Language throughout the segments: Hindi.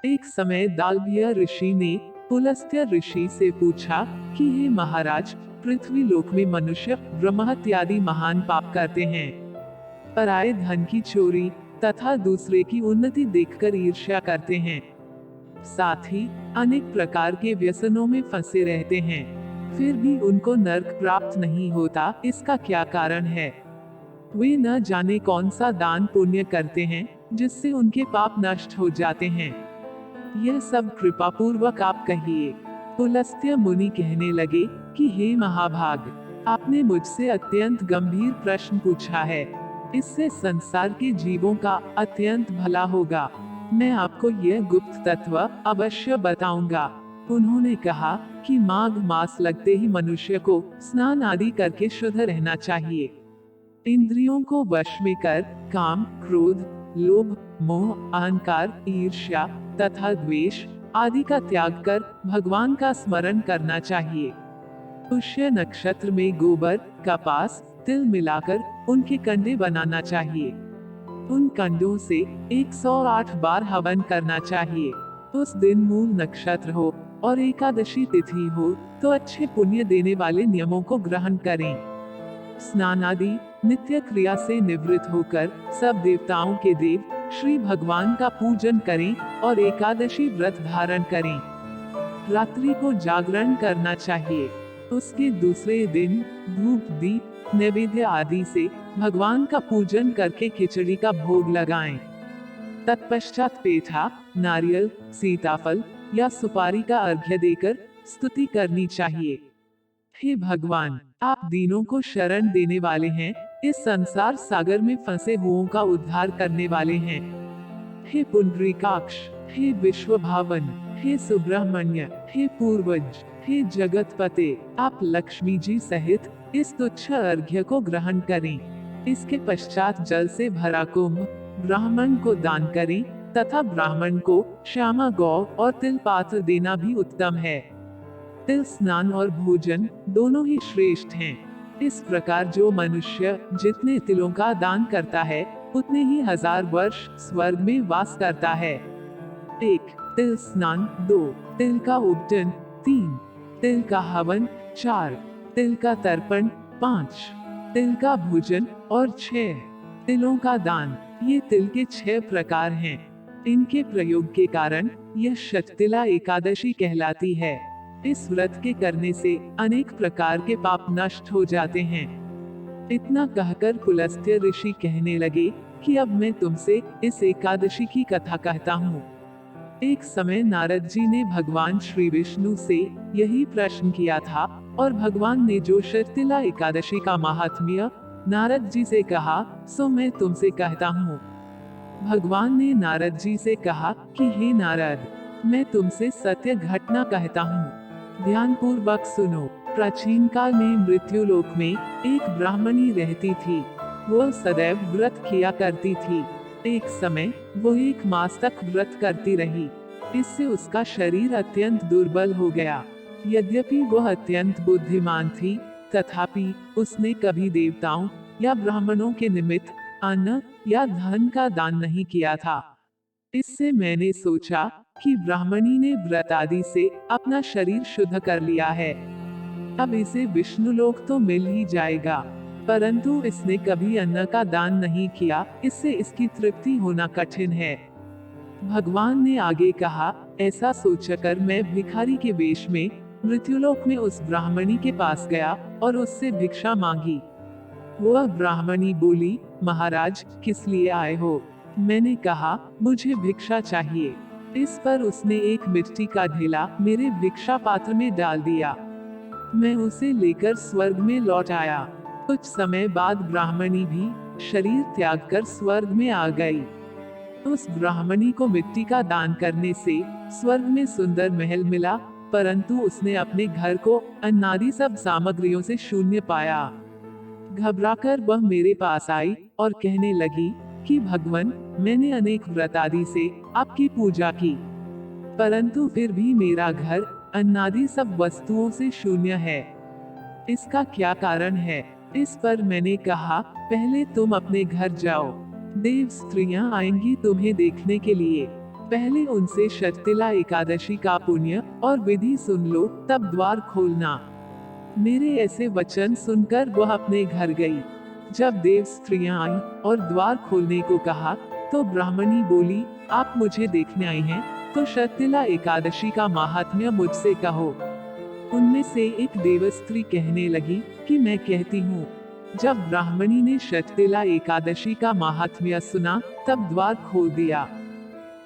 एक समय दालभिया ऋषि ने पुलस्त्य ऋषि से पूछा कि हे महाराज, पृथ्वी लोक में मनुष्य ब्रह्म इत्यादि महान पाप करते हैं। पराये धन की चोरी तथा दूसरे की उन्नति देखकर ईर्ष्या करते हैं। साथ ही अनेक प्रकार के व्यसनों में फंसे रहते हैं, फिर भी उनको नरक प्राप्त नहीं होता। इसका क्या कारण है? वे न जाने कौन सा दान पुण्य करते हैं जिससे उनके पाप नष्ट हो जाते हैं। यह सब कृपा पूर्वक आप कहिए। पुलस्त्य मुनि कहने लगे कि हे महाभाग, आपने मुझसे अत्यंत गंभीर प्रश्न पूछा है। इससे संसार के जीवों का अत्यंत भला होगा। मैं आपको यह गुप्त तत्व अवश्य बताऊंगा। उन्होंने कहा कि माघ मास लगते ही मनुष्य को स्नान आदि करके शुद्ध रहना चाहिए। इंद्रियों को वश में कर काम, क्रोध, लोभ, मोह, अहंकार, ईर्ष्या तथा द्वेष आदि का त्याग कर भगवान का स्मरण करना चाहिए। पुष्य नक्षत्र में गोबर, कपास, तिल मिलाकर उनके कंडे बनाना चाहिए। उन कंडों से 108 बार हवन करना चाहिए। उस दिन मूल नक्षत्र हो और एकादशी तिथि हो तो अच्छे पुण्य देने वाले नियमों को ग्रहण करें। स्नान आदि नित्य क्रिया से निवृत्त होकर सब देवताओं के देव श्री भगवान का पूजन करें और एकादशी व्रत धारण करें। रात्रि को जागरण करना चाहिए। उसके दूसरे दिन धूप दीप नैवेद्य आदि से भगवान का पूजन करके खिचड़ी का भोग लगाएं। तत्पश्चात पेठा, नारियल, सीताफल या सुपारी का अर्घ्य देकर स्तुति करनी चाहिए। हे भगवान, आप दीनों को शरण देने वाले हैं, इस संसार सागर में फंसे हुओं का उद्धार करने वाले हैं। हे पुंडरीकाक्ष, हे विश्वभावन, हे सुब्रह्मण्य, हे पूर्वज, हे जगतपते, आप लक्ष्मी जी सहित इस तुच्छ अर्घ्य को ग्रहण करें। इसके पश्चात जल से भरा कुंभ ब्राह्मण को दान करें तथा ब्राह्मण को श्यामा गौ और तिल पात्र देना भी उत्तम है। तिल स्नान और भोजन दोनों ही श्रेष्ठ हैं। इस प्रकार जो मनुष्य जितने तिलों का दान करता है उतने ही 1000 वर्ष स्वर्ग में वास करता है। 1. तिल स्नान। 2. तिल का उपटन। 3. तिल का हवन। 4. तिल का तर्पण। 5. तिल का भोजन और 6. तिलों का दान। ये तिल के 6 प्रकार हैं। इनके प्रयोग के कारण यह शततिला एकादशी कहलाती है। इस व्रत के करने से अनेक प्रकार के पाप नष्ट हो जाते हैं। इतना कहकर पुलस्त्य ऋषि कहने लगे कि अब मैं तुमसे इस एकादशी की कथा कहता हूँ। एक समय नारद जी ने भगवान श्री विष्णु से यही प्रश्न किया था और भगवान ने जो शततिला एकादशी का महात्म्य नारद जी से कहा सो मैं तुमसे कहता हूँ। भगवान ने नारद जी से कहा कि हे नारद, मैं तुमसे सत्य घटना कहता हूँ, ध्यान पूर्वक सुनो। प्राचीन काल में मृत्युलोक में एक ब्राह्मणी रहती थी। वह सदैव व्रत किया करती थी। एक समय वो 1 मास तक व्रत करती रही। इससे उसका शरीर अत्यंत दुर्बल हो गया। यद्यपि वह अत्यंत बुद्धिमान थी, तथापि उसने कभी देवताओं या ब्राह्मणों के निमित्त अन्न या धन का दान नहीं किया था। इससे मैंने सोचा कि ब्राह्मणी ने व्रत आदि से अपना शरीर शुद्ध कर लिया है, अब इसे विष्णुलोक तो मिल ही जाएगा। परंतु इसने कभी अन्न का दान नहीं किया, इससे इसकी तृप्ति होना कठिन है। भगवान ने आगे कहा, ऐसा सोचकर मैं भिखारी के वेश में मृत्युलोक में उस ब्राह्मणी के पास गया और उससे भिक्षा मांगी। वह ब्राह्मणी बोली, महाराज, किस लिए आए हो? मैंने कहा, मुझे भिक्षा चाहिए। इस पर उसने एक मिट्टी का ढेला मेरे भिक्षा पात्र में डाल दिया। मैं उसे लेकर स्वर्ग में लौट आया। कुछ समय बाद ब्राह्मणी भी शरीर त्याग कर स्वर्ग में आ गई। उस ब्राह्मणी को मिट्टी का दान करने से स्वर्ग में सुंदर महल मिला, परंतु उसने अपने घर को अन्नादि सब सामग्रियों से शून्य पाया। घबराकर वह मेरे पास आई और कहने लगी कि भगवान, मैंने अनेक व्रत आदि से आपकी पूजा की, परंतु फिर भी मेरा घर अन्नादि सब वस्तुओं से शून्य है। इसका क्या कारण है? इस पर मैंने कहा, पहले तुम अपने घर जाओ, देव स्त्रियां आएंगी तुम्हें देखने के लिए। पहले उनसे शर्तिला एकादशी का पुण्य और विधि सुन लो, तब द्वार खोलना। मेरे ऐसे वचन सुनकर वह अपने घर गई। जब देव स्त्रियां आई और द्वार खोलने को कहा, तो ब्राह्मणी बोली, आप मुझे देखने आई हैं, तो शर्तिला एकादशी का महात्म्य मुझसे कहो। उनमें से एक देवस्त्री कहने लगी कि मैं कहती हूँ। जब ब्राह्मणी ने शर्तिला एकादशी का महात्म्य सुना, तब द्वार खोल दिया।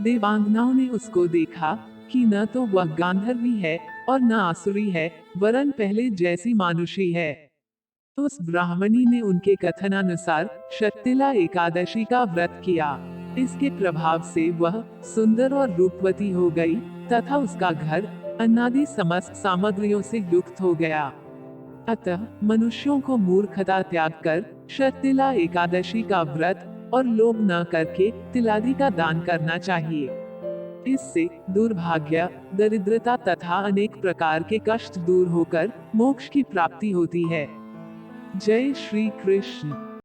देवांगनाओं ने उसको देखा कि न तो वह गांधर्वी है और न आसुरी है, वरन पहले जैसी मानुषी है। उस ब्राह्मणी ने उनके कथनानुसार शर्तिला एकादशी का व्रत किया। इसके प्रभाव से वह सुंदर और रूपवती हो गई तथा उसका घर अन्नादि समस्त सामग्रियों से युक्त हो गया। अतः मनुष्यों को मूर्खता त्याग कर शर्तिला एकादशी का व्रत और लोभ न करके तिलादि का दान करना चाहिए। इससे दुर्भाग्य, दरिद्रता तथा अनेक प्रकार के कष्ट दूर होकर मोक्ष की प्राप्ति होती है। जय श्री कृष्ण।